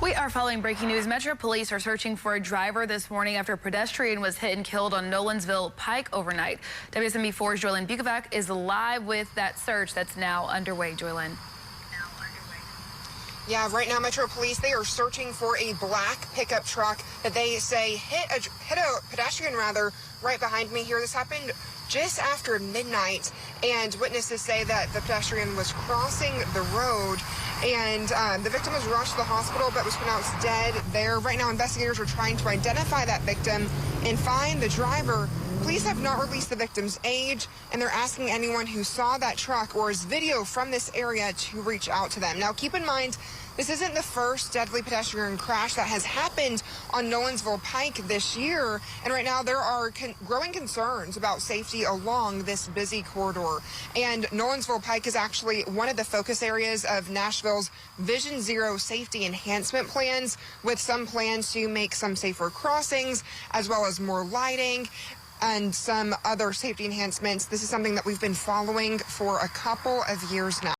We are following breaking news. Metro Police are searching for a driver this morning after a pedestrian was hit and killed on Nolensville Pike overnight. WSMB4's Joylyn Bukovac is live with that search that's now underway. Joylyn. Yeah, right now Metro Police, they are searching for a black pickup truck that they say hit a pedestrian right behind me here. This happened just after midnight, and witnesses say that the pedestrian was crossing the road, and the victim was rushed to the hospital but was pronounced dead there. Right now, investigators are trying to identify that victim and find the driver. Police have not released the victim's age, and they're asking anyone who saw that truck or has video from this area to reach out to them. Now, keep in mind, this isn't the first deadly pedestrian crash that has happened on Nolensville Pike this year, and right now there are growing concerns about safety along this busy corridor. And Nolensville Pike is actually one of the focus areas of Nashville's Vision Zero safety enhancement plans, with some plans to make some safer crossings, as well as more lighting and some other safety enhancements. This is something that we've been following for a couple of years now.